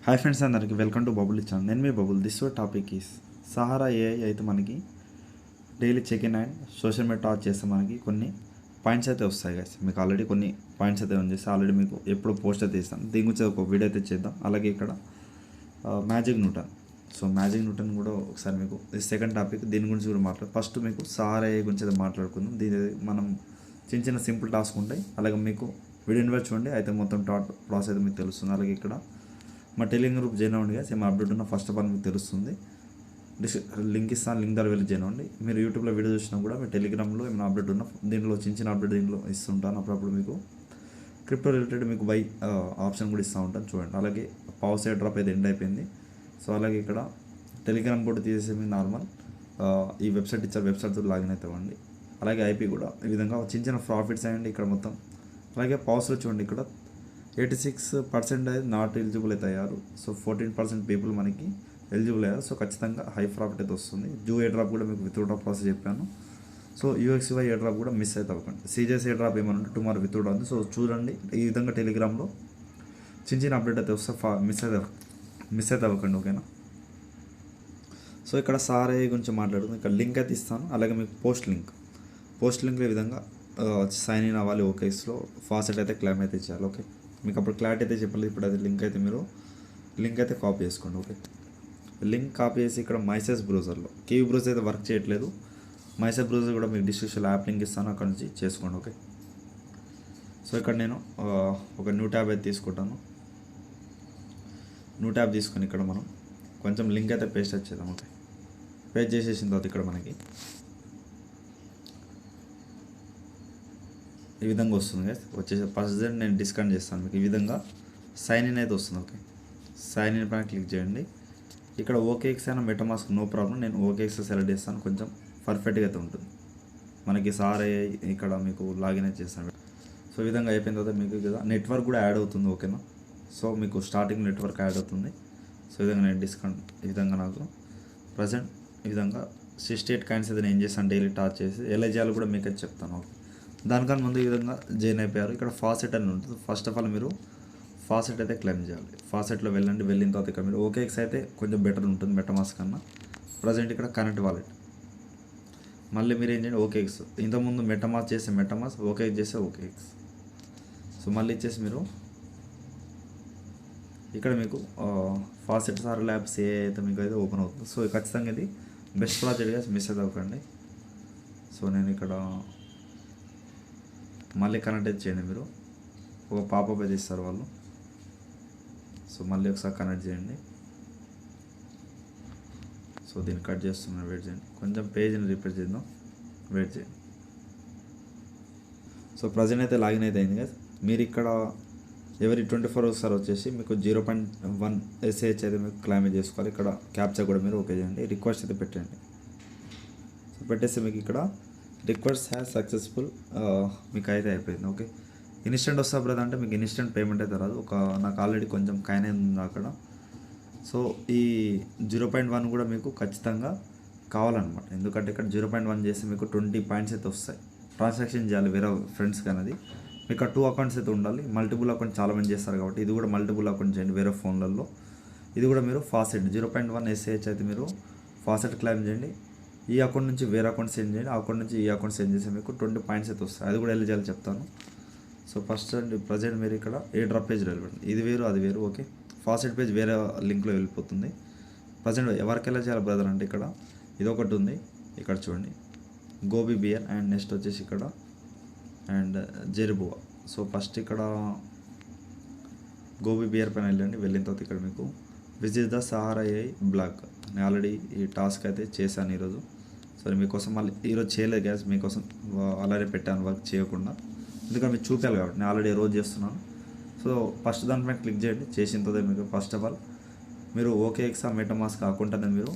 Hi friends, అందరికి welcome to bubble channel. నేను మీ Bubble. This topic is Sahara AI. అయితే మనకి daily check in and social media touch చేస్తే మనకి కొన్ని పాయింట్స్ అయితే వస్తాయి గైస్. మీకు ఆల్రెడీ కొన్ని పాయింట్స్ అయితే ఆన్ చేస్తే ఆల్రెడీ మీకు ఎప్పుడు పోస్ట్ అయితే ఇస్తాను. దీని గురించి ఒక వీడియో అయితే చేద్దాం. అలాగే ఇక్కడ magic Newton. So magic Newton కూడా ఒకసారి మీకు సెకండ్ టాపిక్ దీని గురించి కూడా మాట్లాడు. ఫస్ట్ మీకు సహారా ఏఐ గురించి అయితే మాట్లాడుకుందాం. దీని మనం చిన్న చిన్న సింపుల్ టాస్క్ ఉంటాయి. అలాగే మీకు వీడియో ఇన్వైట్ చూడండి, అయితే మొత్తం ప్రాసెస్ అయితే మీకు తెలుస్తుంది. అలాగే ఇక్కడ మా టెలిగ్రామ్ గ్రూప్ జాయిన్ అవ్వండి గైస్. ఏమైనా అప్డేట్ ఉన్నా ఫస్ట్ ఆఫ్ ఆల్ మీకు తెలుస్తుంది. లింక్ ఇస్తాను, లింక్ ద్వారా వెళ్ళి జాయిన్ అవ్వండి. మీరు యూట్యూబ్లో వీడియో చూసినా కూడా మీ టెలిగ్రామ్లో ఏమైనా అప్డేట్ ఉన్నా దీంట్లో చిన్న చిన్న అప్డేట్ దీంట్లో ఇస్తుంటాను. అప్పుడప్పుడు మీకు క్రిప్టో రిలేటెడ్ మీకు బై ఆప్షన్ కూడా ఇస్తూ ఉంటాను, చూడండి. అలాగే పవర్ సైడ్ డ్రాప్ అయితే ఎండ్ అయిపోయింది. సో అలాగే ఇక్కడ టెలిగ్రామ్ బోర్డు తీసేసి మీ నార్మల్ ఈ వెబ్సైట్ ఇచ్చారు, వెబ్సైట్తో లాగిన్ అయితే అవ్వండి. అలాగే ఐపీ కూడా ఈ విధంగా చిన్న చిన్న ప్రాఫిట్స్ అయ్యండి ఇక్కడ మొత్తం. అలాగే పవర్స్లో చూడండి, ఇక్కడ 86% అయితే నాట్ ఎలిజిబుల్ అయితే అయ్యారు. సో 14% పీపుల్ మనకి ఎలిజిబుల్ అయ్యారు. సో ఖచ్చితంగా హై ప్రాఫిట్ అయితే వస్తుంది. జూ ఏ డ్రాప్ కూడా మీకు విత్డ్రా ప్రాసెస్ చెప్పాను. సో యూఎక్స్వై ఏ డ్రాప్ కూడా మిస్ అయితే అవ్వకండి. సీజెస్ ఏ డ్రాప్ ఏమన్నా టుమారో విత్డ్రా ఉంది. సో చూడండి, ఈ విధంగా టెలిగ్రామ్లో చిన్న చిన్న అప్డేట్ అయితే వస్తే మిస్ అయితే అవ్వకండి, ఓకేనా. సో ఇక్కడ సారే గురించి మాట్లాడుతుంది. ఇక్కడ లింక్ అయితే ఇస్తాను. అలాగే మీకు పోస్ట్ లింక్లో ఈ విధంగా సైన్ ఇన్ అవ్వాలి. ఓకేస్లో ఫాసెట్ అయితే క్లైమ్ అయితే ఇచ్చేయాలి, ఓకే. మీకు అప్పుడు క్లారిటీ అయితే చెప్పలేదు. ఇప్పుడు అది లింక్ అయితే కాపీ చేసుకోండి, ఓకే. లింక్ కాపీ చేసి ఇక్కడ మైసెస్ బ్రౌజర్లో కేవీ బ్రౌజర్ అయితే వర్క్ చేయట్లేదు. మైసెస్ బ్రౌజర్ కూడా మీకు డిస్క్రిప్షన్లో యాప్ లింక్ ఇస్తాను, అక్కడ నుంచి చేసుకోండి, ఓకే. సో ఇక్కడ నేను ఒక న్యూ ట్యాబ్ అయితే తీసుకుంటాను. న్యూ ట్యాబ్ తీసుకొని ఇక్కడ మనం కొంచెం లింక్ అయితే పేస్ట్ వచ్చేద్దాం, ఓకే. పేస్ట్ చేసేసిన తర్వాత ఇక్కడ మనకి ఈ విధంగా వస్తుంది గైస్. వచ్చేసి పర్సెంట్ నేను డిస్కౌంట్ చేస్తాను మీకు. ఈ విధంగా సైన్ ఇన్ అయితే వస్తుంది, ఓకే. సైన్ ఇన్ పైన క్లిక్ చేయండి. ఇక్కడ ఓకేఎక్స్ అయినా మెటామాస్క్ నో ప్రాబ్లం. నేను ఓకేఎక్స్ సెలెక్ట్ చేస్తాను, కొంచెం పర్ఫెక్ట్గా అయితే ఉంటుంది మనకి. సారే ఇక్కడ మీకు లాగిన్ అయితే చేస్తాను. సో ఈ విధంగా అయిపోయిన తర్వాత మీకు కదా నెట్వర్క్ కూడా యాడ్ అవుతుంది, ఓకేనా. సో మీకు స్టార్టింగ్ నెట్వర్క్ యాడ్ అవుతుంది. సో ఈ విధంగా నేను డిస్కౌంట్ ఈ విధంగా నాకు ప్రజెంట్ ఈ విధంగా 68 కాయిన్స్ అయితే నేను చేస్తాను డైలీ టాచ్ చేసి. ఎలా చేయాలో కూడా మీకు అయితే చెప్తాను, ఓకే. దానికన్నా ముందు ఈ విధంగా జాయిన్ అయిపోయారు. ఇక్కడ ఫాసెట్ అని ఉంటుంది. ఫస్ట్ ఆఫ్ ఆల్ మీరు ఫాసెట్ అయితే క్లెయిమ్ చేయాలి. ఫాసెట్లో వెళ్ళిన తర్వాత ఇక్కడ మీరు ఓకేఎక్స్ అయితే కొంచెం బెటర్ ఉంటుంది మెటామాస్క్ కన్నా. ప్రజెంట్ ఇక్కడ కనెక్ట్ వాలెట్. మళ్ళీ మీరు ఏం చేయండి, ఓకేఎక్స్ ఇంతకుముందు మెటామాస్క్ చేస్తే మెటామాస్క్, ఓకేఎక్స్ చేస్తే ఓకేఎక్స్. సో మళ్ళీ ఇచ్చేసి మీరు ఇక్కడ మీకు ఫాసెట్ సార్ ల్యాబ్స్ ఏ అయితే మీకు అయితే ఓపెన్ అవుతుంది. సో ఖచ్చితంగా ఇది బెస్ట్ ప్రాజెక్ట్గా మిస్ అయితే అవ్వకండి. సో నేను ఇక్కడ మళ్ళీ కనెక్ట్ అయితే చేయండి. మీరు ఒక పాపప్ అయితే ఇస్తారు వాళ్ళు. సో మళ్ళీ ఒకసారి కనెక్ట్ చేయండి. సో దీన్ని కట్ చేస్తున్నాను, వెయిట్ చేయండి. కొంచెం పేజ్ని రిపేర్ చేద్దాం, వెయిట్ చేయండి. సో ప్రజెంట్ అయితే లాగిన్ అయితే అయింది కదా. మీరు ఇక్కడ ఎవరి 24 hours సార్ వచ్చేసి మీకు 0.1 SH అయితే మీకు క్లైమ్ చేసుకోవాలి. ఇక్కడ క్యాప్చర్ కూడా మీరు ఓకే చేయండి. రిక్వెస్ట్ అయితే పెట్టండి. సో పెట్టేస్తే మీకు ఇక్కడ రిక్వెస్ట్ హ్యాస్ సక్సెస్ఫుల్ మీకు అయితే అయిపోయింది, ఓకే. ఇన్స్టెంట్ వస్తా బ్రదర్ అంటే మీకు ఇన్స్టెంట్ పేమెంట్ అయితే రాదు. నాకు ఆల్రెడీ కొంచెం కాయిన్ ఉంది అక్కడ. సో ఈ 0.1 కూడా మీకు ఖచ్చితంగా కావాలన్నమాట. ఎందుకంటే ఇక్కడ 0.1 చేస్తే మీకు 20 పాయింట్స్ అయితే వస్తాయి. ట్రాన్సాక్షన్ చేయాలి వేరే ఫ్రెండ్స్ కానీ. మీకు 2 అకౌంట్స్ అయితే ఉండాలి. మల్టిపుల్ అకౌంట్ చాలామంది చేస్తారు కాబట్టి ఇది కూడా మల్టిపుల్ అకౌంట్ చేయండి వేరే ఫోన్లలో. ఇది కూడా మీరు ఫాసెట్ 0.1 SH అయితే మీరు ఫాసెట్ క్లైమ్ చేయండి. ఈ అకౌంట్ నుంచి వేరే అకౌంట్ సెండ్ చేయండి. ఆ అకౌంట్ నుంచి ఈ అకౌంట్ సెండ్ చేస్తే మీకు 20 పాయింట్స్ అయితే వస్తాయి. అది కూడా ఎలా చేయాలో చెప్తాను. సో ఫస్ట్ ప్రజెంట్ మీరు ఇక్కడ ఏ డ్రాప్ పేజ్ వెళ్ళిపోండి. ఇది వేరు అది వేరు, ఓకే. ఫాసెట్ పేజ్ వేరే లింక్లో వెళ్ళిపోతుంది. ప్రజెంట్ ఎవరికి ఎలా చేయాలి బ్రదర్ అంటే ఇక్కడ ఇది ఒకటి ఉంది. ఇక్కడ చూడండి, గోబీ బియర్ అండ్ నెక్స్ట్ వచ్చేసి ఇక్కడ అండ్ జెరిబువా. సో ఫస్ట్ ఇక్కడ గోబీ బియర్ పైన వెళ్ళిన తర్వాత ఇక్కడ మీకు visit the Sahara AI blog. నేను ఆల్రెడీ ఈ టాస్క్ అయితే చేశాను ఈరోజు. సరే మీకోసం మళ్ళీ ఈరోజు చేయలేదు గ్యాస్, మీకోసం అలాగే పెట్టాను వర్క్ చేయకుండా. ఎందుకంటే మీరు చూపించాలి కాబట్టి నేను ఆల్రెడీ రోజు చేస్తున్నాను. సో ఫస్ట్ దానిపైన క్లిక్ చేయండి. చేసిన తర్వాత మీకు ఫస్ట్ ఆఫ్ ఆల్ మీరు ఓకేఎక్స్ మెటామాస్క్ అకౌంట్ అనేది మీరు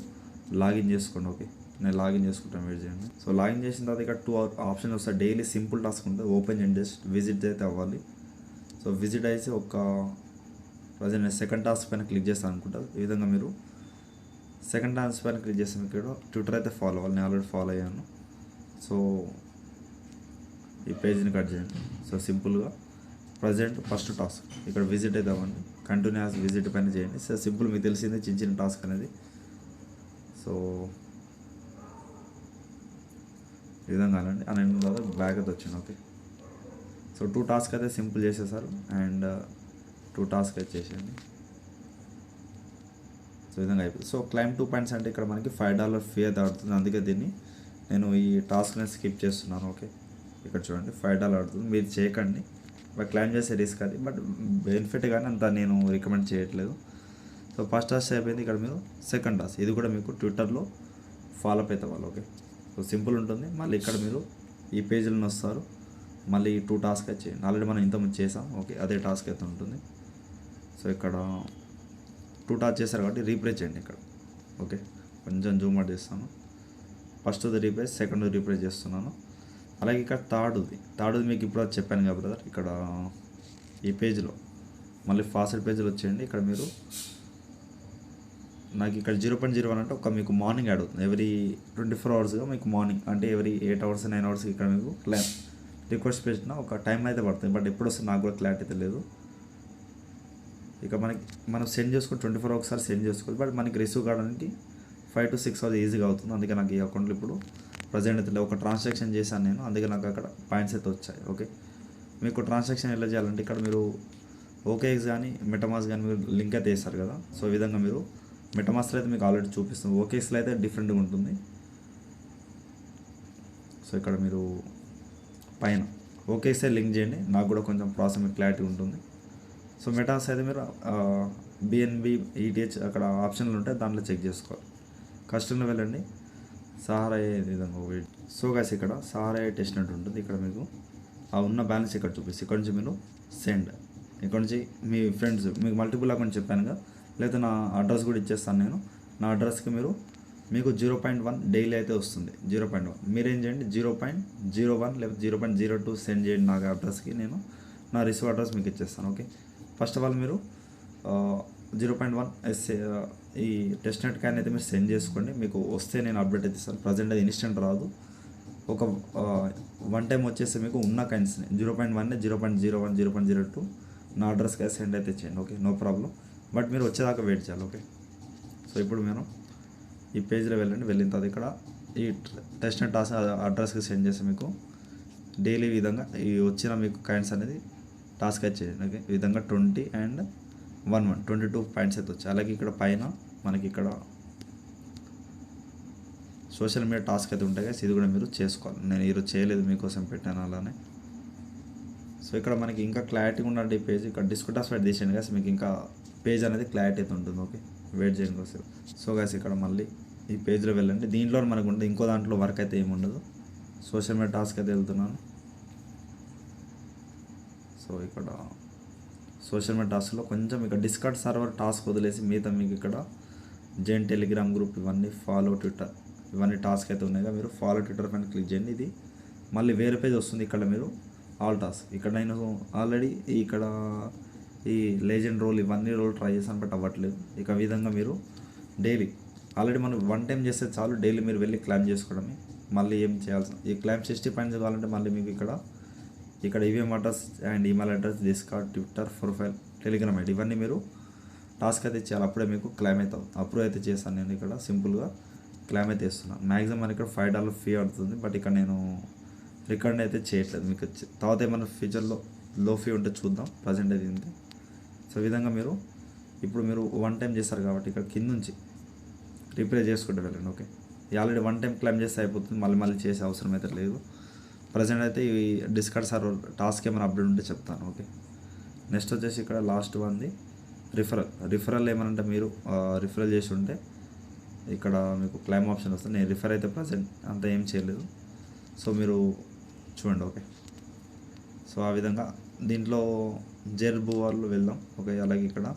లాగిన్ చేసుకోండి, ఓకే. నేను లాగిన్ చేసుకుంటాను, వెయిట్ చేయండి. సో లాగిన్ చేసిన తర్వాత ఇక్కడ 2 ఆప్షన్స్ వస్తాయి. డైలీ సింపుల్ టాస్క్ ఉంటుంది. ఓపెన్ చేయండి, జస్ట్ విజిట్ అయితే అవ్వాలి. సో విజిట్ అయితే ఒక ప్రజెంట్ నేను సెకండ్ టాస్క్ పైన క్లిక్ చేస్తాను అనుకుంటా. ఈ విధంగా మీరు సెకండ్ టాస్క్ పైన క్లిక్ చేస్తే మీకు ఇక్కడ ట్విట్టర్ అయితే ఫాలో అవ్వాలి. నేను ఆల్రెడీ ఫాలో అయ్యాను. సో ఈ పేజ్ని కట్ చేయండి. సో సింపుల్గా ప్రజెంట్ ఫస్ట్ టాస్క్ ఇక్కడ విజిట్ అవుతామండి. కంటిన్యూస్ విజిట్ పైన చేయండి. సో సింపుల్, మీకు తెలిసిందే చిన్న చిన్న టాస్క్ అనేది. సో ఈ విధంగా అనండి. అని తర్వాత బ్యాక్ అయితే వచ్చింది. ఓకే, సో 2 టాస్క్ అయితే సింపుల్ చేసేసారు అండ్ 2 టాస్క్ అయితే చేసేయండి. సో ఈ విధంగా అయిపోయింది. సో క్లైమ్ 2 పాయింట్స్ అంటే ఇక్కడ మనకి $5 ఫీ అయితే ఆడుతుంది. అందుకే దీన్ని నేను ఈ టాస్క్ని స్కిప్ చేస్తున్నాను. ఓకే, ఇక్కడ చూడండి $5 ఆడుతుంది. మీరు చేయకండి, బట్ క్లైమ్ చేసే రిస్క్ అది, బట్ బెనిఫిట్ కానీ అంత నేను రికమెండ్ చేయట్లేదు. సో ఫస్ట్ టాస్క్ అయిపోయింది. ఇక్కడ మీరు సెకండ్ టాస్క్, ఇది కూడా మీకు ట్విట్టర్లో ఫాలో అప్ అవుతారు. ఓకే, సో సింపుల్ ఉంటుంది. మళ్ళీ ఇక్కడ మీరు ఈ పేజీలను వస్తారు, మళ్ళీ 2 టాస్క్ అయితే చేయండి. ఆల్రెడీ మనం ఇంతకుముందు చేసాం. ఓకే, అదే టాస్క్ అయితే ఉంటుంది. సో ఇక్కడ 2 టాస్క్ చేశారు కాబట్టి రీప్లేస్ చేయండి ఇక్కడ. ఓకే, కొంచెం జూమ్ అవుట్ చేస్తాను. ఫస్ట్ది రీప్లేస్, సెకండ్ రీప్లేస్ చేస్తున్నాను. అలాగే ఇక్కడ థర్డ్ది మీకు ఇప్పుడు చెప్పాను కదా బ్రదర్, ఇక్కడ ఈ పేజ్లో మళ్ళీ ఫాస్టెడ్ పేజ్లో వచ్చేయండి. ఇక్కడ మీరు నాకు ఇక్కడ 0.01 అంటే ఒక మీకు మార్నింగ్ యాడ్ అవుతుంది. ఎవ్రీ 24 అవర్స్గా మీకు మార్నింగ్ అంటే ఎవ్రీ 8 అవర్స్ 9 అవర్స్ ఇక్కడ మీకు రిక్వెస్ట్ పెట్టిన ఒక టైం అయితే పడుతుంది, బట్ ఎప్పుడు వస్తుంది నాకు కూడా క్లారిటీ తెలియదు. ఇక మనం సెండ్ చేసుకుని 24 ఒకసారి సెండ్ చేసుకోవాలి, బట్ మనకి రిసీవ్ కావడానికి 5 to 6 అవర్స్ ఈజీగా అవుతుంది. అందుకే నాకు ఈ అకౌంట్లో ఇప్పుడు ప్రజెంట్ అయితే ఒక ట్రాన్సాక్షన్ చేశాను నేను, అందుకే నాకు అక్కడ పాయింట్స్ అయితే వచ్చాయి. ఓకే, మీకు ట్రాన్సాక్షన్ ఎలా చేయాలంటే ఇక్కడ మీరు ఓకేఎక్స్ కానీ మెటమాస్క్ కానీ మీరు లింక్ అయితే వేస్తారు కదా. సో ఈ విధంగా మీరు మెటమాస్క్లో అయితే మీకు ఆల్రెడీ చూపిస్తుంది, ఓకేఎక్స్లో అయితే డిఫరెంట్గా ఉంటుంది. సో ఇక్కడ మీరు పైన ఓకేఎక్సే లింక్ చేయండి, నాకు కూడా కొంచెం ప్రాసెస్ మీకు క్లారిటీ ఉంటుంది. సో మెటాస్ అయితే మీరు బిఎన్బి ఈటీహెచ్ అక్కడ ఆప్షన్లు ఉంటాయి, దాంట్లో చెక్ చేసుకోవాలి. కస్టమర్లో వెళ్ళండి, సహారా విధంగా వెయిట్. సో గైస్ ఇక్కడ సహారా టెస్ట్ నెట్ ఉంటుంది. ఇక్కడ మీకు ఆ ఉన్న బ్యాలెన్స్ ఇక్కడ చూపిస్తుంది. ఇక్కడ నుంచి మీరు సెండ్, ఇక్కడ నుంచి మీ ఫ్రెండ్స్ మీకు మల్టిపుల్ అకౌంట్ చెప్పాను కదా, లేదా నా అడ్రస్ కూడా ఇచ్చేస్తాను నేను. నా అడ్రస్కి మీకు 0.1 డైలీ అయితే వస్తుంది. 0.1 మీరేం చేయండి, 0.01 లేదా 0.02 సెండ్ చేయండి నాకు అడ్రస్కి. నేను నా రిసీవ్ అడ్రస్ మీకు ఇచ్చేస్తాను. ఓకే, ఫస్ట్ ఆఫ్ ఆల్ మీరు 0.1 ఈ టెస్ట్ నెట్ క్యాన్ అయితే మీరు సెండ్ చేసుకోండి. మీకు వస్తే నేను అప్డేట్ అయితే ఇస్తాను. ప్రజెంట్ అది ఇన్స్టెంట్ రాదు, ఒక 1 టైం వచ్చేసి మీకు ఉన్న కైన్స్ని 0.1 0.01 0.02 నా అడ్రస్కి సెండ్ అయితే చేయండి. ఓకే, నో ప్రాబ్లం, బట్ మీరు వచ్చేదాకా వెయిట్ చేయాలి. ఓకే, సో ఇప్పుడు నేను ఈ పేజ్లో వెళ్ళండి. వెళ్ళిన తర్వాత ఇక్కడ ఈ టెస్ట్ నెట్ అడ్రస్కి సెండ్ చేసి మీకు డైలీ విధంగా ఈ వచ్చిన మీకు కాయిన్స్ అనేది టాస్క్ అయితే చేయండి. ఓకే, ఈ విధంగా 20 and 22 పాయింట్స్ అయితే వచ్చాయి. అలాగే ఇక్కడ పైన మనకి ఇక్కడ సోషల్ మీడియా టాస్క్ అయితే ఉంటాయి కదా, ఇది కూడా మీరు చేసుకోవాలి. నేను ఈరోజు చేయలేదు, మీకోసం పెట్టాను అలానే. సో ఇక్కడ మనకి ఇంకా క్లారిటీ ఉండాలి ఈ పేజ్. ఇక్కడ డిస్కౌంట్ స్పైట్ తీసేయండి కదా, మీకు ఇంకా పేజ్ అనేది క్లారిటీ అయితే ఉంటుంది. ఓకే, వెయిట్ చేయండి కోసం. సో గాస్ ఇక్కడ మళ్ళీ ఈ పేజ్లో వెళ్ళండి. దీంట్లో మనకు ఉంటుంది, ఇంకో దాంట్లో వర్క్ అయితే ఏమి ఉండదు. సోషల్ మీడియా టాస్క్ అయితే వెళ్తున్నాను. సో ఇక్కడ సోషల్ మీడియా టాస్క్లో కొంచెం ఇక్కడ డిస్కార్డ్ సర్వర్ టాస్క్ వదిలేసి మిగతా మీకు ఇక్కడ జైన్ టెలిగ్రామ్ గ్రూప్ ఇవన్నీ ఫాలో ట్విట్టర్ ఇవన్నీ టాస్క్ అయితే ఉన్నాయి కదా, మీరు ఫాలో ట్విట్టర్ పైన క్లిక్ చేయండి. ఇది మళ్ళీ వేరే పేజ్ వస్తుంది. ఇక్కడ మీరు ఆల్ టాస్క్, ఇక్కడ నేను ఆల్రెడీ ఇక్కడ ఈ లెజెండ్ రోల్ ఇవన్నీ రోల్ ట్రై చేశాను, బట్ అవ్వట్లేదు. ఇక విధంగా మీరు డైలీ ఆల్రెడీ మనం 1 టైం చేస్తే చాలు, డైలీ మీరు వెళ్ళి క్లైమ్ చేసుకోవడమే. మళ్ళీ ఏం చేయాల్సిన ఈ క్లైమ్ 60 పాయింట్స్ కావాలంటే మళ్ళీ మీకు ఇక్కడ EVM address and email address, discard, Twitter, profile, Telegram ID ఇవన్నీ మీరు టాస్క్ అయితే చేయాలి. అప్పుడే మీకు క్లైమ్ అవుతుంది. అప్రూవ్ అయితే చేస్తాను నేను. ఇక్కడ సింపుల్గా క్లైమ్ అయితే ఇస్తున్నాను. మ్యాక్సిమం మనకి ఇక్కడ $5 ఫీ అవుతుంది, బట్ ఇక్కడ నేను రికార్డ్ అయితే చేయట్లేదు. మీకు తర్వాత ఏమైనా ఫ్యూచర్లో లో ఫీ ఉంటే చూద్దాం. ప్రజెంట్ అయితే ఉంది. సో ఈ విధంగా మీరు ఇప్పుడు మీరు 1 టైం చేస్తారు కాబట్టి ఇక్కడ కింద నుంచి రీప్లే చేసుకుంటూ వెళ్ళండి. ఓకే, ఆల్రెడీ 1 టైం క్లైమ్ చేస్తే అయిపోతుంది, మళ్ళీ చేసే అవసరం అయితే లేదు. ప్రజెంట్ అయితే ఈ డిస్కార్డ్ సర్వర్ టాస్క్ ఏమైనా అప్డేట్ ఉంటే చెప్తాను. ఓకే, నెక్స్ట్ వచ్చేసి ఇక్కడ లాస్ట్ వన్ది రిఫరల్ ఏమనంటే మీరు రిఫరల్ చేసి ఉంటే ఇక్కడ మీకు క్లైమ్ ఆప్షన్ వస్తుంది. నేను రిఫర్ అయితే ప్రజెంట్ అంత ఏం చేయలేదు. సో మీరు చూడండి. ఓకే, సో ఆ విధంగా దీంట్లో జెర్బు వాళ్ళు వెళ్దాం. ఓకే, అలాగే ఇక్కడ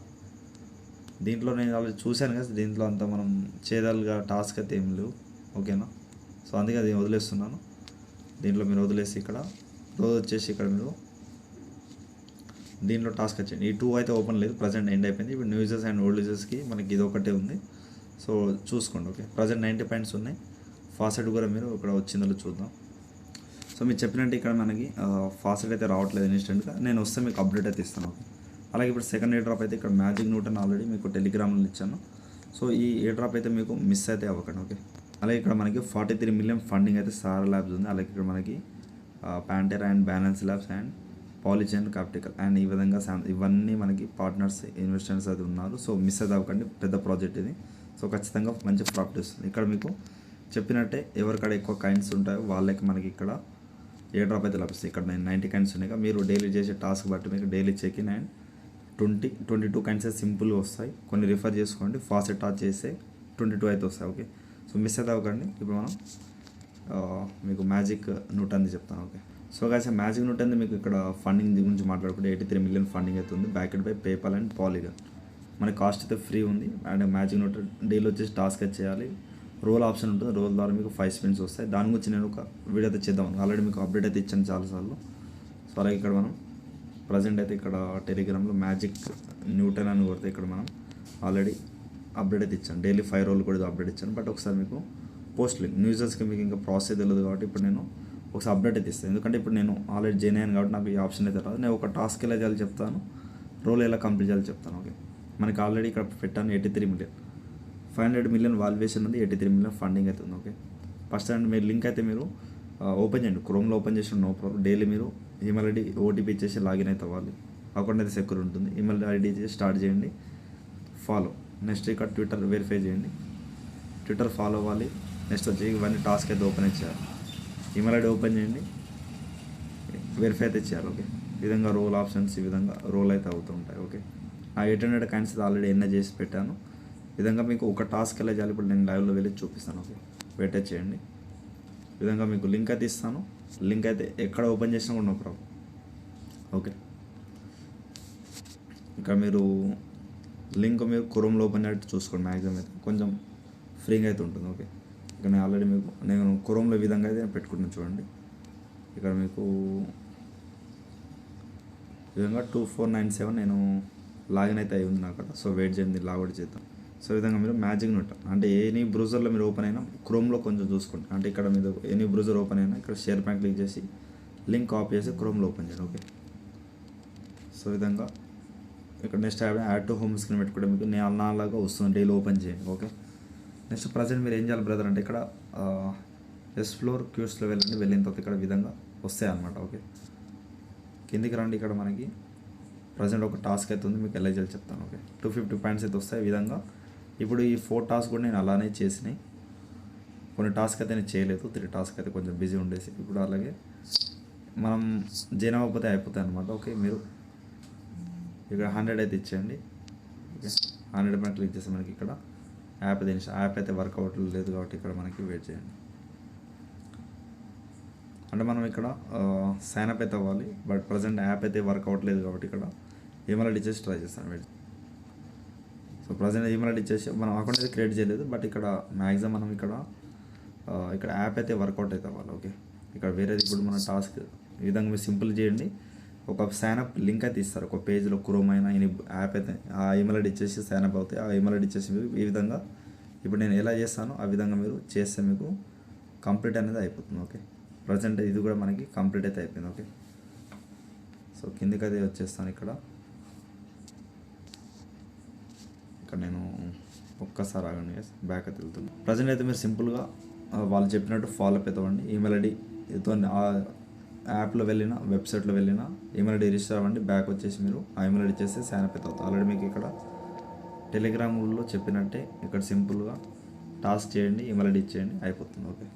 దీంట్లో నేను ఆల్రెడీ చూశాను కదా, దీంట్లో అంతా మనం చేయగలిగా టాస్క్ అయితే ఏం లేవు. ఓకేనా, సో అందుకే అది వదిలేస్తున్నాను. దీంట్లో మీరు వదిలేసి ఇక్కడ రోజు వచ్చేసి ఇక్కడ మీరు దీంట్లో టాస్క్ వచ్చేయండి. ఈ 2 అయితే ఓపెన్ లేదు, ప్రజెంట్ ఎండ్ అయిపోయింది. ఇప్పుడు న్యూ యూజర్స్ అండ్ ఓల్డ్ యూజర్స్కి మనకి ఇది ఒకటే ఉంది. సో చూసుకోండి. ఓకే, ప్రజెంట్ 90 పాయింట్స్ ఉన్నాయి. ఫాస్టెడ్ కూడా మీరు ఇక్కడ వచ్చిందో చూద్దాం. సో మీరు చెప్పినట్టు ఇక్కడ మనకి ఫాస్ట్ అయితే రావట్లేదు ఇన్స్టెంట్గా, నేను వస్తే మీకు అప్డేట్ అయితే ఇస్తాను. ఓకే, అలాగే ఇప్పుడు సెకండ్ ఎయిర్ డ్రాప్ అయితే ఇక్కడ మ్యాజిక్ న్యూటన్ ఆల్రెడీ మీకు టెలిగ్రామ్లో ఇచ్చాను. సో ఈ ఎయిర్ డ్రాప్ అయితే మీకు మిస్ అయితే అవ్వకండి. ఓకే, అలాగే ఇక్కడ మనకి 43 మిలియన్ ఫండింగ్ అయితే సహారా ల్యాబ్స్ ఉంది. అలాగే ఇక్కడ మనకి Pantera and Balance labs and Polychain capital and ఈ విధంగా ఇవన్నీ మనకి పార్ట్నర్స్ ఇన్వెస్టర్స్ అయితే ఉన్నారు. సో మిస్ అయితే అవ్వకండి, పెద్ద ప్రాజెక్ట్ ఇది. సో ఖచ్చితంగా మంచి ప్రాఫిట్ వస్తుంది. ఇక్కడ మీకు చెప్పినట్టే ఎవరికాడ ఎక్కువ కైండ్స్ ఉంటాయో వాళ్ళకి మనకి ఇక్కడ ఎయిర్ డ్రాప్ అయితే లభిస్తుంది. ఇక్కడ 90 కైండ్స్ ఉన్నాయి. మీరు డైలీ చేసే టాస్క్ బట్టి మీకు daily check in and 22 kinds అయితే సింపుల్గా వస్తాయి. కొన్ని రిఫర్ చేసుకోండి, ఫాస్ట్ టాచ్ చేస్తే 22 అయితే వస్తాయి. ఓకే, సో మిస్ అయితే అవ్వకండి. ఇప్పుడు మనం మీకు మ్యాజిక్ న్యూటన్ది చెప్తాను. ఓకే, సో గాయ్స్ మ్యాజిక్ న్యూటన్ది మీకు ఇక్కడ ఫండింగ్ గురించి మాట్లాడుకుంటే 83 మిలియన్ ఫండింగ్ అయితే ఉంది, backed by PayPal and polygon. మన కాస్ట్ అయితే ఫ్రీ ఉంది. అండ్ మ్యాజిక్ న్యూటన్ డైలీ వచ్చేసి టాస్క్ అయితే చేయాలి. రోల్ ఆప్షన్ ఉంటుంది, రోల్ ద్వారా మీకు 5 స్పిన్స్ వస్తాయి. దాని గురించి నేను ఒక వీడియో అయితే చేద్దాం, ఆల్రెడీ మీకు అప్డేట్ అయితే ఇచ్చాను చాలాసార్లు. సో అలాగే ఇక్కడ మనం ప్రజెంట్ అయితే ఇక్కడ టెలిగ్రామ్లో మ్యాజిక్ న్యూటన్ అని కొడితే ఇక్కడ మనం ఆల్రెడీ అప్డేట్ అయితే ఇచ్చాను. డైలీ 5 రోజులు కూడా అప్డేట్ ఇచ్చాను. బట్ ఒకసారి మీకు పోస్ట్ లింక్ న్యూజర్స్కి మీకు ఇంకా ప్రాసెస్ తెలియదు కాబట్టి ఇప్పుడు నేను ఒకసారి అప్డేట్ అయితే ఇస్తాను. ఎందుకంటే ఇప్పుడు నేను ఆల్రెడీ జాయిన్ అయ్యాను కాబట్టి నాకు ఈ ఆప్షన్ అయితే రాదు. నేను ఒక టాస్క్ ఎలా చేయాలో చెప్తాను, రోల్ ఎలా కంప్లీట్ చేయాలో చెప్తాను. ఓకే, మనకి ఆల్రెడీ ఇక్కడ పెట్టాను 83 మిలియన్, 500 మిలియన్ వాల్యుయేషన్ ఉంది, 83 మిలియన్ ఫండింగ్ అయితే ఉంది. ఓకే, ఫస్ట్ అండ్ మీరు లింక్ అయితే మీరు ఓపెన్ చేయండి, క్రోమ్లో ఓపెన్ చేసి నో ప్రాబ్లం. డైలీ మీరు ఈమెయిల్ ఐడి ఓటీపీ ఇచ్చేసి లాగిన్ అయితే అవ్వాలి. అకౌంట్ అయితే సెక్యూర్ ఉంటుంది. ఈమెయిల్ ఐడి ఇచ్చేసి స్టార్ట్ చేయండి, ఫాలో. నెక్స్ట్ ఇక్కడ ట్విట్టర్ వెరిఫై చేయండి, ట్విట్టర్ ఫాలో అవ్వాలి. నెక్స్ట్ వచ్చి ఇవన్నీ టాస్క్ అయితే ఓపెన్ చేయాలి. ఈమెయిల్ ఐడి ఓపెన్ చేయండి, వెరిఫై అయితే చేయాలి. ఓకే, ఈ విధంగా రోల్ ఆప్షన్స్ ఈ విధంగా రోల్ అయితే అవుతూ ఉంటాయి. ఓకే, ఆ 800 కైండ్స్ ఆల్రెడీ ఎన్న చేసి పెట్టాను. ఈ విధంగా మీకు ఒక టాస్క్ ఎలా చేయాలి ఇప్పుడు నేను లైవ్లో వెళ్ళి చూపిస్తాను. ఓకే, వెయిట్ చేయండి. ఈ విధంగా మీకు లింక్ అయితే ఇస్తాను. లింక్ అయితే ఎక్కడ ఓపెన్ చేసినా కూడా నో ప్రాబ్లం. ఓకే, ఇక్కడ మీరు లింక్ మీరు క్రోమ్లో ఓపెన్ అయితే చూసుకోండి. మ్యాక్సిమం అయితే కొంచెం ఫ్రీగా అయితే ఉంటుంది. ఓకే, ఇక్కడ నేను ఆల్రెడీ మీకు నేను క్రోమ్లో ఈ విధంగా అయితే పెట్టుకుంటున్నాను చూడండి. ఇక్కడ మీకు ఈ విధంగా 2497 నేను లాగిన్ అయితే అయి ఉంది నాకు అక్కడ. సో వెయిట్ చేయండి, లాగౌట్ చేద్దాం. సో ఈ విధంగా మీరు మ్యాజిక్ న్యూటన్ అంటే ఎనీ బ్రౌజర్లో మీరు ఓపెన్ అయినా క్రోమ్లో కొంచెం చూసుకోండి. అంటే ఇక్కడ మీరు ఎనీ బ్రౌజర్ ఓపెన్ అయినా ఇక్కడ షేర్ ప్యాక్ క్లిక్ చేసి లింక్ కాపీ చేసి క్రోమ్లో ఓపెన్ చేయండి. ఓకే, సో ఈ విధంగా ఇక్కడ next add to home screen పెట్టుకుంటే మీకు నాలాగా వస్తుంది, డైలీ ఓపెన్ చేయండి. ఓకే, నెక్స్ట్ ప్రజెంట్ మీరు ఏం చేయాలి బ్రదర్ అంటే ఇక్కడ ఎక్స్ప్లోర్ క్యూస్లో వెళ్ళండి. వెళ్ళిన తర్వాత ఇక్కడ విధంగా వస్తాయి అన్నమాట. ఓకే, కిందికి రండి. ఇక్కడ మనకి ప్రజెంట్ ఒక టాస్క్ అయితే ఉంది, మీకు ఎలా చేయాలి చెప్తాను. ఓకే, 250 పాయింట్స్ అయితే వస్తాయి. ఈ విధంగా ఇప్పుడు ఈ 4 టాస్క్ కూడా నేను అలానే చేసినాయి. కొన్ని టాస్క్ అయితే నేను చేయలేదు, 3 టాస్క్ అయితే కొంచెం బిజీ ఉండేసి. ఇప్పుడు అలాగే మనం జాయిన్ అవ్వకపోతే అయిపోతాయి అనమాట. ఓకే, మీరు ఇక్కడ 100 అయితే ఇచ్చేయండి. ఓకే, 100 పైన క్లిక్ చేస్తే మనకి ఇక్కడ యాప్ అయితే వర్కౌట్ లేదు కాబట్టి ఇక్కడ మనకి వెయిట్ చేయండి. అంటే మనం ఇక్కడ సైన్ అప్ అయితే అవ్వాలి. బట్ ప్రజెంట్ యాప్ అయితే వర్కౌట్ లేదు కాబట్టి ఇక్కడ ఈమెయిల్ ఐడి ఇచ్చేసి ట్రై చేస్తాను. Wait. So present email ID ఇచ్చేసి మనం అకౌంట్ అయితే క్రియేట్ చేయలేదు. బట్ ఇక్కడ మ్యాక్సిమం మనం ఇక్కడ యాప్ అయితే వర్కౌట్ అయితే అవ్వాలి. ఓకే, ఇక్కడ వేరేది ఇప్పుడు మన టాస్క్ ఈ విధంగా మీరు సింపుల్ చేయండి. ఒక సైన్ అప్ లింక్ అయితే ఇస్తారు ఒక పేజ్లో, క్రోమ్ అయినా ఈ యాప్ అయితే ఆ ఈమెయిల్ ఐడి ఇచ్చేసి సైన్ అప్ అవుతాయి. ఆ ఈమెయిల్ ఐడి ఇచ్చేసి మీరు ఈ విధంగా ఇప్పుడు నేను ఎలా చేస్తానో ఆ విధంగా మీరు చేస్తే మీకు కంప్లీట్ అనేది అయిపోతుంది. ఓకే, ప్రజెంట్ ఇది కూడా మనకి కంప్లీట్ అయితే అయిపోయింది. ఓకే, సో కిందికి అయితే వచ్చేస్తాను. ఇక్కడ నేను ఒక్కసారి ఆగండి, బ్యాక్ అయితే వెళ్తున్నాను. ప్రజెంట్ అయితే మీరు సింపుల్గా వాళ్ళు చెప్పినట్టు ఫాలో అప్ అవుతామండి. ఈమెయిల్ ఐడితో యాప్లో వెళ్ళిన వెబ్సైట్లో వెళ్ళిన ఈమెయిల్ ఐడి రిజిస్టర్ అవ్వండి. బ్యాక్ వచ్చేసి మీరు ఆ ఈమెయిల్ ఐడి చేస్తే సైన్ అప్ అవుతుంది. ఆల్రెడీ మీకు ఇక్కడ టెలిగ్రామ్లో చెప్పినట్టే ఇక్కడ సింపుల్గా టాస్క్ చేయండి, ఈమెయిల్ ఐడి ఇచ్చేయండి, అయిపోతుంది. ఓకే,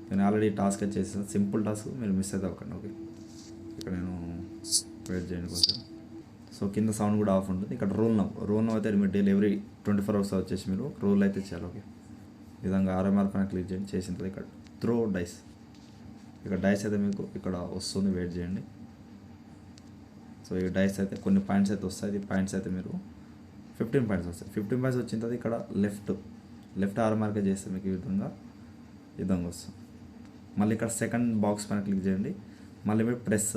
నేను ఆల్రెడీ టాస్క్ అయితే చేసాను, సింపుల్ టాస్క్, మీరు మిస్ అయితే అవ్వకండి. ఓకే, ఇక్కడ నేను వెయిట్ చేయండి కొంచెం. సో కింద సౌండ్ కూడా ఆఫ్ ఉంటుంది. ఇక్కడ రోల్ నవ్ అయితే మీరు డైలీ ఎవ్రీ 24 అవర్స్ వచ్చేసి మీరు రోల్ అయితే చేయాలి. ఓకే, ఈ విధంగా ఆర్ఎంఆర్ పైన క్లిక్ చేయండి. చేసిన తర్వాత ఇక్కడ త్రో డైస్, ఇక్కడ డైస్ అయితే మీకు ఇక్కడ వస్తుంది, వెయిట్ చేయండి. సో ఈ డైస్ అయితే కొన్ని పాయింట్స్ అయితే వస్తాయి. ఈ పాయింట్స్ అయితే మీరు 15 పాయింట్స్ వస్తాయి. 15 పాయింట్స్ వచ్చిన తర్వాత ఇక్కడ లెఫ్ట్ ఆర్ఎంఆర్కే చేస్తే మీకు ఈ విధంగా వస్తుంది. మళ్ళీ ఇక్కడ సెకండ్ బాక్స్ పైన క్లిక్ చేయండి. మళ్ళీ మీరు ప్రెస్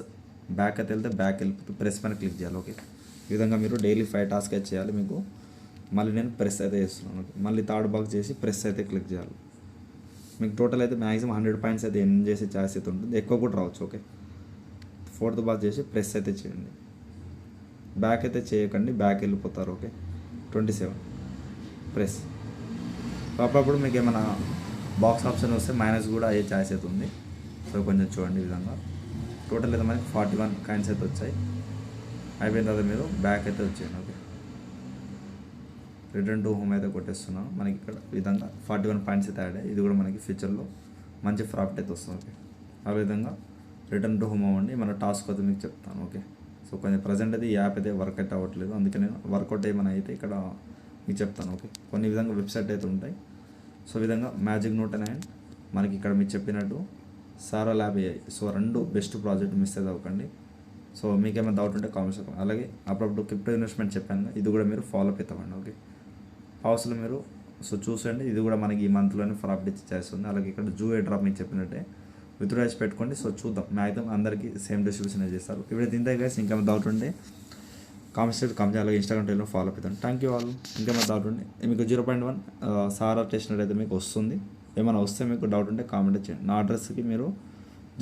బ్యాక్ అయితే వెళ్తే బ్యాక్ వెళ్ళిపోతే ప్రెస్ పైన క్లిక్ చేయాలి. ఓకే, ఈ విధంగా మీరు డైలీ 5 టాస్క్ అయితే చేయాలి. మీకు మళ్ళీ నేను ప్రెస్ అయితే చేస్తున్నాను. ఓకే, మళ్ళీ థర్డ్ బాక్స్ చేసి ప్రెస్ అయితే క్లిక్ చేయాలి. మీకు టోటల్ అయితే మ్యాక్సిమం 100 పాయింట్స్ అయితే ఎన్ చేసే ఛాయిస్ అయితే ఉంటుంది, ఎక్కువ కూడా రావచ్చు. ఓకే, 4th బాల్ చేసి ప్రెస్ అయితే చేయండి, బ్యాక్ అయితే చేయకండి, బ్యాక్ వెళ్ళిపోతారు. Okay, 27 press. అప్పుడప్పుడు మీకు ఏమైనా బాక్స్ ఆప్షన్ వస్తే మైనస్ కూడా అయ్యే ఛాయిస్ అయితే ఉంది. సో కొంచెం చూడండి ఈ విధంగా. టోటల్ అయితే మనకి 41 కాయిన్స్ అయితే వచ్చాయి. అయిపోయిన తర్వాత మీరు బ్యాక్ అయితే వచ్చేయండి. ఓకే, రిటర్న్ టు హోమ్ అయితే కొట్టేస్తున్నాను. మనకి ఇక్కడ ఈ విధంగా 41 పాయింట్స్ అయితే యాడ్ అయ్యాయి. ఇది కూడా మనకి ఫ్యూచర్లో మంచి ప్రాఫిట్ అయితే వస్తుంది. ఓకే, ఆ విధంగా రిటర్న్ టు హోమ్ అవ్వండి. మన టాస్క్ అయితే మీకు చెప్తాను. ఓకే, సో కొంచెం ప్రజెంట్ అయితే ఈ యాప్ అయితే వర్కౌట్ అవ్వట్లేదు, అందుకే నేను వర్కౌట్ ఏమైనా అయితే ఇక్కడ మీకు చెప్తాను. ఓకే, కొన్ని విధంగా వెబ్సైట్ అయితే ఉంటాయి. సో ఈ విధంగా మ్యాజిక్ నోట్ అండ్ మనకి ఇక్కడ మీకు చెప్పినట్టు Sara lab AI. So 2 best project miss అయితే అవ్వకండి. సో మీకు ఏమైనా డౌట్ ఉంటే కామెంట్స్ చెప్పండి. అలాగే అప్పుడప్పుడు క్రిప్టో ఇన్వెస్ట్మెంట్ చెప్పాను, ఇది కూడా మీరు ఫాలో అప్ అవుతామండి. ఓకే, హౌస్లో మీరు సో చూసండి, ఇది కూడా మనకి ఈ మంత్లోనే ప్రాఫిట్ ఇచ్చి చేస్తుంది. అలాగే ఇక్కడ జూ ఏ డ్రాప్ మీకు చెప్పినట్టే విత్డ్రాస్ పెట్టుకోండి. సో చూద్దాం, మ్యాక్సిమం అందరికీ సేమ్ డిస్ట్రిబ్యూషన్ చేస్తారు. ఇప్పుడైతే ఇంతే గైస్. ఇంకేమైనా డౌట్ ఉంటే కామెంట్స్ కామెంట్, అలాగే ఇన్స్టాగ్రామ్ టైల్లో ఫాలో అవుతాను. Thank you all. ఇంకేమైనా డౌట్ ఉంటే మీకు 0.1 సారా టెస్ట్ అయితే మీకు వస్తుంది. ఏమైనా వస్తే మీకు డౌట్ ఉంటే కామెంట్ చేయండి. నా అడ్రస్కి మీరు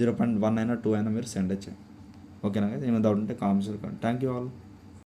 0.1 అయినా 2 అయినా మీరు సెండ్ చేయండి. ఓకేనా? ఏమైనా డౌట్ ఉంటే కామెంట్స్. Thank you all.